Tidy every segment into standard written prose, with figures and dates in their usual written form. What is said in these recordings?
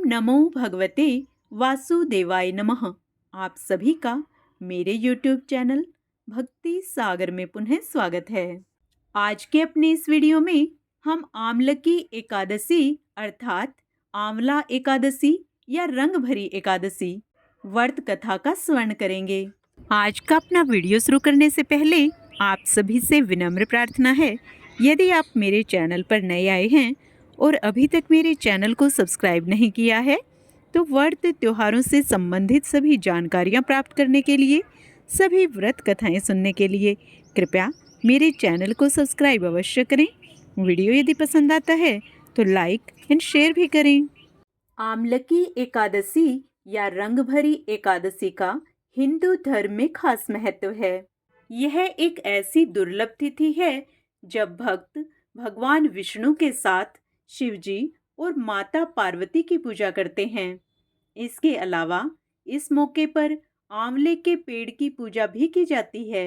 नमो भगवते वासुदेवाय नमः। आप सभी का मेरे YouTube चैनल भक्ति सागर में पुनः स्वागत है। आज के अपने इस वीडियो में हम आमलकी एकादशी अर्थात आंवला एकादशी या रंग भरी एकादशी व्रत कथा का स्मरण करेंगे। आज का अपना वीडियो शुरू करने से पहले आप सभी से विनम्र प्रार्थना है, यदि आप मेरे चैनल पर नए आए हैं और अभी तक मेरे चैनल को सब्सक्राइब नहीं किया है तो व्रत त्योहारों से संबंधित सभी जानकारियां प्राप्त करने के लिए, सभी व्रत कथाएं सुनने के लिए कृपया मेरे चैनल को सब्सक्राइब अवश्य करें। वीडियो यदि पसंद आता है तो लाइक एंड शेयर भी करें। आमलकी एकादशी या रंग भरी एकादशी का हिंदू धर्म में खास महत्व है। यह एक ऐसी दुर्लभ तिथि है जब भक्त भगवान विष्णु के साथ शिवजी और माता पार्वती की पूजा करते हैं। इसके अलावा इस मौके पर आंवले के पेड़ की पूजा भी की जाती है।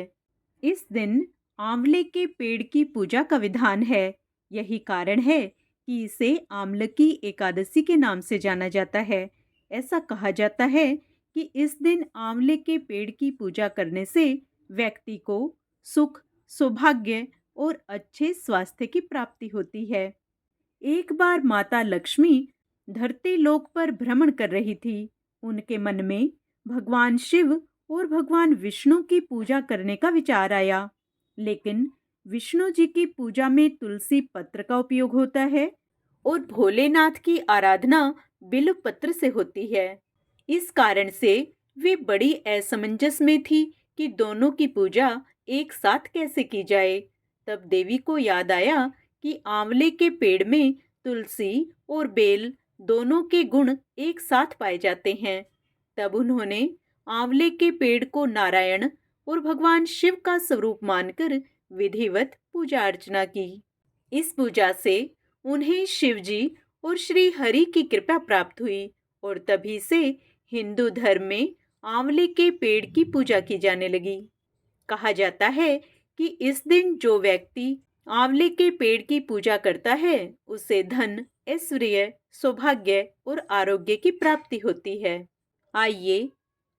इस दिन आंवले के पेड़ की पूजा का विधान है। यही कारण है कि इसे आमलकी एकादशी के नाम से जाना जाता है। ऐसा कहा जाता है कि इस दिन आंवले के पेड़ की पूजा करने से व्यक्ति को सुख, सौभाग्य और अच्छे स्वास्थ्य की प्राप्ति होती है। एक बार माता लक्ष्मी धरती लोक पर भ्रमण कर रही थी। उनके मन में भगवान शिव और भगवान विष्णु की पूजा करने का विचार आया, लेकिन विष्णु जी की पूजा में तुलसी पत्र का उपयोग होता है और भोलेनाथ की आराधना बिल्व पत्र से होती है। इस कारण से वे बड़ी असमंजस में थी कि दोनों की पूजा एक साथ कैसे की जाए। तब देवी को याद आया कि आंवले के पेड़ में तुलसी और बेल दोनों के गुण एक साथ पाए जाते हैं। तब उन्होंने आंवले के पेड़ को नारायण और भगवान शिव का स्वरूप मानकर विधिवत पूजा अर्चना की। इस पूजा से उन्हें शिव जी और श्री हरि की कृपा प्राप्त हुई और तभी से हिंदू धर्म में आंवले के पेड़ की पूजा की जाने लगी। कहा जाता है कि इस दिन जो व्यक्ति आंवले के पेड़ की पूजा करता है उसे धन, ऐश्वर्य, सौभाग्य और आरोग्य की प्राप्ति होती है। आइए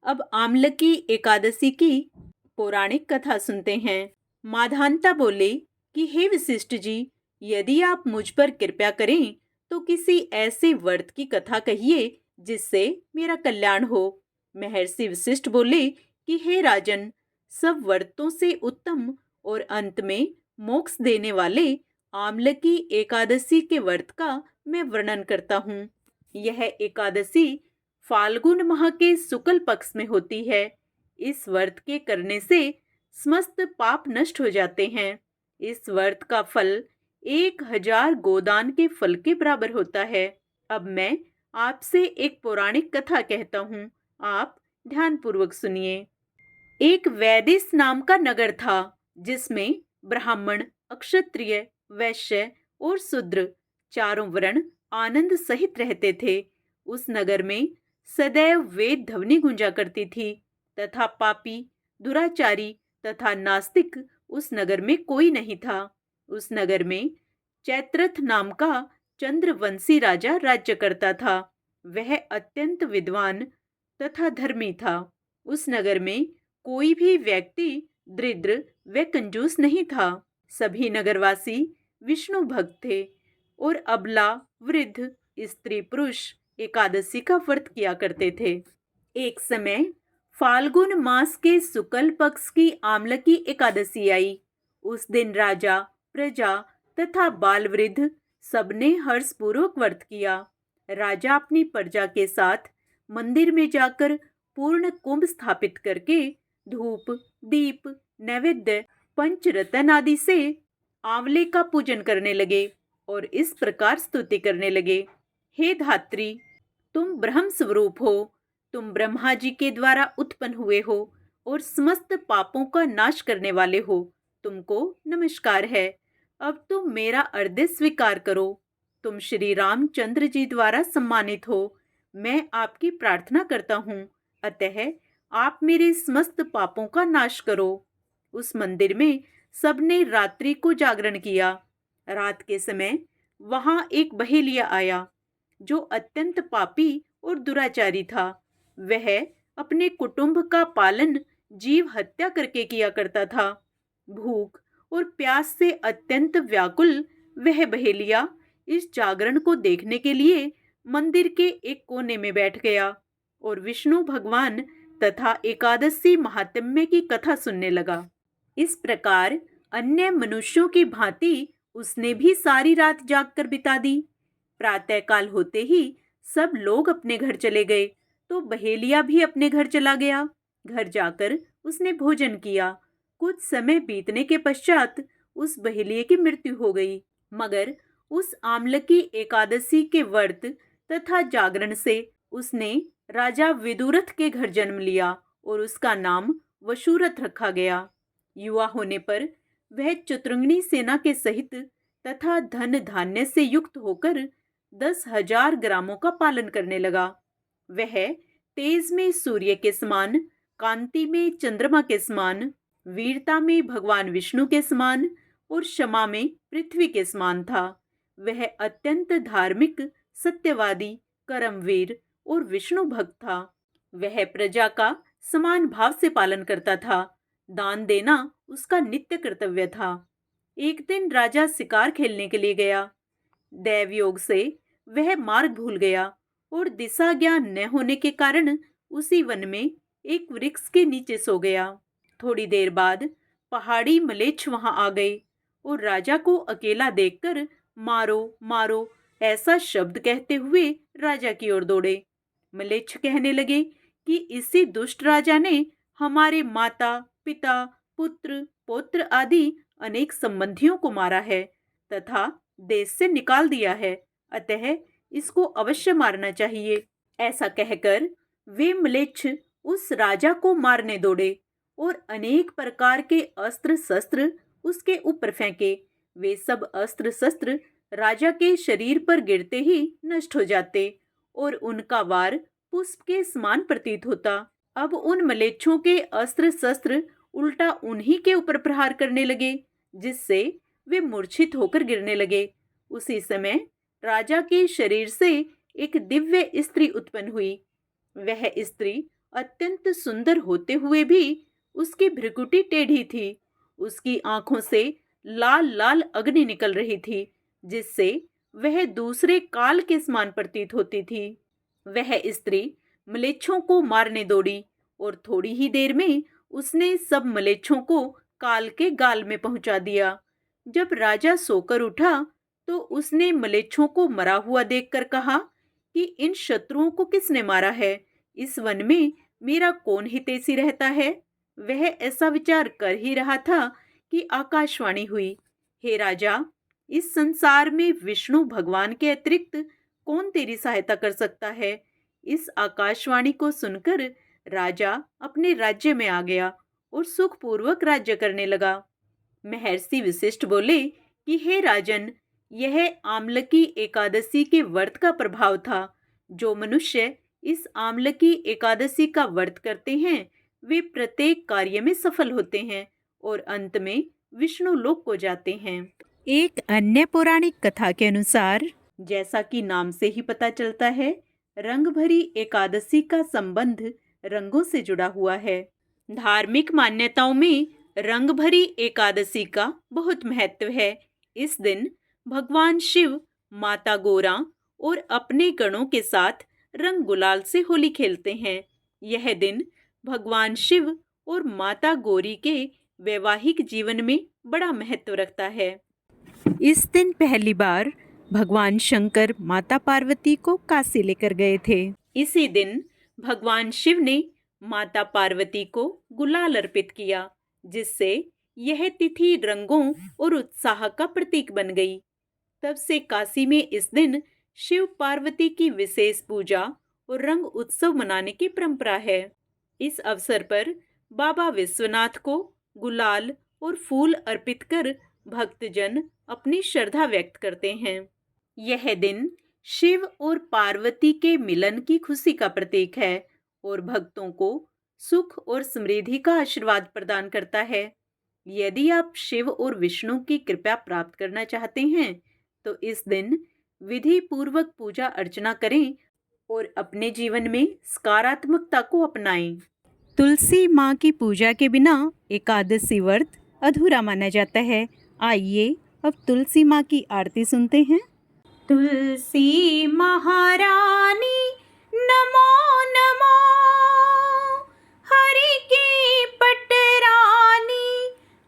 अब आमलकी एकादशी की पौराणिक कथा सुनते हैं। माधानता बोले कि हे वशिष्ठ जी, यदि आप मुझ पर कृपा करें तो किसी ऐसे व्रत की कथा कहिए जिससे मेरा कल्याण हो। महर्षि वशिष्ठ बोले कि हे राजन, सब व्रतों से उत्तम और अंत में मोक्ष देने वाले आमलकी एकादशी के व्रत का मैं वर्णन करता हूँ। यह एकादशी फाल्गुन माह के शुक्ल पक्ष में होती है। इस व्रत के करने से समस्त पाप नष्ट हो जाते हैं। इस व्रत का फल 1000 गोदान के फल के बराबर होता है। अब मैं आपसे एक पौराणिक कथा कहता हूँ, आप ध्यानपूर्वक सुनिए। एक वैदिश नाम का नगर था जिसमें ब्राह्मण, क्षत्रिय, वैश्य और शूद्र चारों वर्ण आनंद सहित रहते थे। उस नगर में सदैव वेद ध्वनि गूंजा करती थी तथा पापी, दुराचारी तथा नास्तिक उस नगर में कोई नहीं था। उस नगर में चैत्रथ नाम का चंद्रवंशी राजा राज्य करता था। वह अत्यंत विद्वान तथा धर्मी था। उस नगर में कोई भी व्यक्ति दरिद्र व कंजूस नहीं था। सभी नगरवासी विष्णु भक्त थे और अबला, वृद्ध, स्त्री, पुरुष एकादशी का व्रत किया करते थे। एक समय फाल्गुन मास के शुक्ल पक्ष की आमलकी एकादशी आई। उस दिन राजा, प्रजा तथा बाल वृद्ध सबने हर्षपूर्वक व्रत किया। राजा अपनी प्रजा के साथ मंदिर में जाकर पूर्ण कुंभ स्थापित करके धूप, दीप, नैवेद्य, पंचरत्न आदि से आंवले का पूजन करने लगे और इस प्रकार स्तुति करने लगे। हे धात्री, तुम ब्रह्म स्वरूप हो, तुम ब्रह्मा जी के द्वारा उत्पन्न हुए हो और समस्त पापों का नाश करने वाले हो। तुमको नमस्कार है। अब तुम मेरा अर्घ्य स्वीकार करो। तुम श्री रामचंद्र जी द्वारा सम्मानित हो। मैं आपकी प्रार्थना करता हूँ, अतः आप मेरे समस्त पापों का नाश करो। उस मंदिर में सबने रात्रि को जागरण किया। रात के समय वहां एक बहेलिया आया। जो अत्यंत पापी और दुराचारी था। वह अपने कुटुंब का पालन जीव हत्या करके किया करता था। भूख और प्यास से अत्यंत व्याकुल वह बहेलिया इस जागरण को देखने के लिए मंदिर के एक कोने में बैठ गया और विष्णु भगवान तथा एकादशी महात्म्य की कथा सुनने लगा। इस प्रकार अन्य मनुष्यों की भांति उसने भी सारी रात जागकर बिता दी। प्रातःकाल होते ही सब लोग अपने घर चले गए, तो बहेलिया भी अपने घर चला गया। घर जाकर उसने भोजन किया। कुछ समय बीतने के पश्चात उस बहेलिये की मृत्यु हो गई, मगर उस आमलकी एकादशी के व्रत तथा जागरण से उसने राजा विदुरथ के घर जन्म लिया और उसका नाम वशुरथ रखा गया। युवा होने पर वह चतुरंगिणी सेना के सहित तथा धन धान्य से युक्त होकर 10,000 ग्रामों का पालन करने लगा। वह तेज में सूर्य के समान, कांति में चंद्रमा के समान, वीरता में भगवान विष्णु के समान और क्षमा में पृथ्वी के समान था। वह अत्यंत धार्मिक, सत्यवादी, कर्मवीर और विष्णु भक्त था। वह प्रजा का समान भाव से पालन करता था। दान देना उसका नित्य कर्तव्य था। एक दिन राजा शिकार खेलने के लिए गया। दैवयोग से वह मार्ग भूल गया और दिशा ज्ञान न होने के कारण उसी वन में एक वृक्ष के नीचे सो गया। थोड़ी देर बाद पहाड़ी मलेच्छ वहां आ गए और राजा को अकेला देखकर मारो मारो ऐसा शब्द कहते हुए राजा की ओर दौड़े। मलेच्छ कहने लगे कि इसी दुष्ट राजा ने हमारे माता, पिता, पुत्र, पौत्र आदि अनेक संबंधियों को मारा है तथा देश से निकाल दिया है, अतः इसको अवश्य मारना चाहिए। ऐसा कहकर वे म्लेच्छ उस राजा को मारने दौड़े और अनेक प्रकार के अस्त्र शस्त्र उसके ऊपर फेंके। वे सब अस्त्र शस्त्र राजा के शरीर पर गिरते ही नष्ट हो जाते और उनका वार पुष्प के समान प्रतीत होता। अब उन मलेच्छों के अस्त्र शस्त्र उल्टा उन्हीं के ऊपर प्रहार करने लगे, जिससे वे मूर्छित होकर गिरने लगे। उसी समय राजा के शरीर से एक दिव्य स्त्री उत्पन्न हुई। वह स्त्री अत्यंत सुंदर होते हुए भी उसकी भ्रुकुटी टेढ़ी थी। उसकी आंखों से लाल लाल अग्नि निकल रही थी, जिससे वह दूसरे काल के समान प्रतीत होती थी। वह स्त्री मलेच्छों को मारने दौड़ी और थोड़ी ही देर में उसने सब मलेच्छों को काल के गाल में पहुंचा दिया। जब राजा सोकर उठा तो उसने मलेच्छों को मरा हुआ देखकर कहा कि इन शत्रुओं को किसने मारा है? इस वन में मेरा कौन हितैषी रहता है? वह ऐसा विचार कर ही रहा था कि आकाशवाणी हुई, हे राजा, इस संसार में विष्णु भगवान के अतिरिक्त कौन तेरी सहायता कर सकता है? इस आकाशवाणी को सुनकर राजा अपने राज्य में आ गया और सुखपूर्वक राज्य करने लगा। महर्षि वशिष्ठ बोले कि हे राजन, यह आमलकी एकादशी के व्रत का प्रभाव था। जो मनुष्य इस आमलकी एकादशी का व्रत करते हैं वे प्रत्येक कार्य में सफल होते हैं और अंत में विष्णु लोक को जाते हैं। एक अन्य पौराणिक कथा के अनुसार, जैसा कि नाम से ही पता चलता है, रंग भरी एकादशी का संबंध रंगों से जुड़ा हुआ है। धार्मिक मान्यताओं में रंग भरी एकादशी का बहुत महत्व है। इस दिन भगवान शिव माता गौरा और अपने गणों के साथ रंग गुलाल से होली खेलते हैं। यह दिन भगवान शिव और माता गौरी के वैवाहिक जीवन में बड़ा महत्व रखता है। इस दिन पहली बार भगवान शंकर माता पार्वती को काशी लेकर गए थे। इसी दिन भगवान शिव ने माता पार्वती को गुलाल अर्पित किया, जिससे यह तिथि रंगों और उत्साह का प्रतीक बन गई। तब से काशी में इस दिन शिव पार्वती की विशेष पूजा और रंग उत्सव मनाने की परंपरा है। इस अवसर पर बाबा विश्वनाथ को गुलाल और फूल अर्पित कर भक्तजन अपनी श्रद्धा व्यक्त करते हैं। यह दिन शिव और पार्वती के मिलन की खुशी का प्रतीक है और भक्तों को सुख और समृद्धि का आशीर्वाद प्रदान करता है। यदि आप शिव और विष्णु की कृपा प्राप्त करना चाहते हैं तो इस दिन विधि पूर्वक पूजा अर्चना करें और अपने जीवन में सकारात्मकता को अपनाएं। तुलसी माँ की पूजा के बिना एकादशी व्रत अधूरा माना जाता है। आइए अब तुलसी माँ की आरती सुनते हैं। तुलसी महारानी नमो नमो, हरि की पटरानी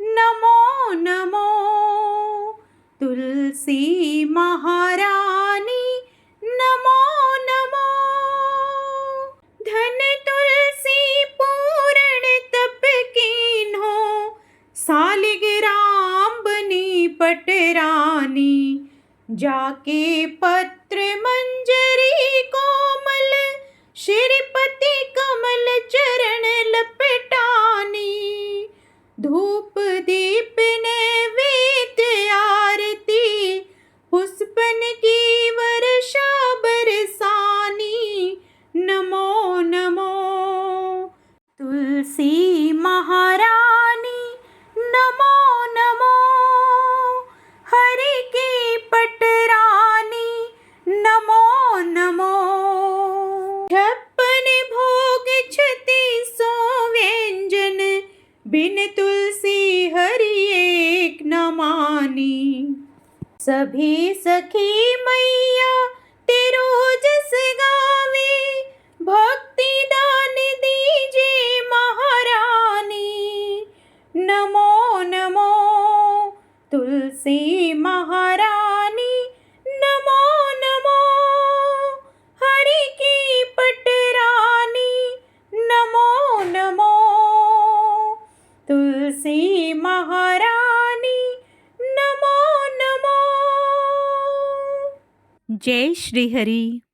नमो नमो। तुलसी महारानी नमो नमो, धन तुलसी पूर्ण तप कीन्हो, सालिग्राम बनी पटरानी। जाके पत्र मंजरी कोमल, श्रीपति कमल चरण लपटानी। धूप दीप नैवेद्य आरती, पुष्पन की वर्षा बरसानी। नमो नमो तुलसी महारानी नमो नमो, हरि की पटरानी नमो नमो। 56 भोग 3600 व्यंजन, बिन तुलसी हरि एक न मानी। सभी सखी मैया तेरो जस गावे, भक्ति दान दीजे महारानी। नमो नमो तुलसी महारानी नमो नमो, हरि की पटरानी नमो नमो। तुलसी महारानी नमो नमो। जय श्री हरि।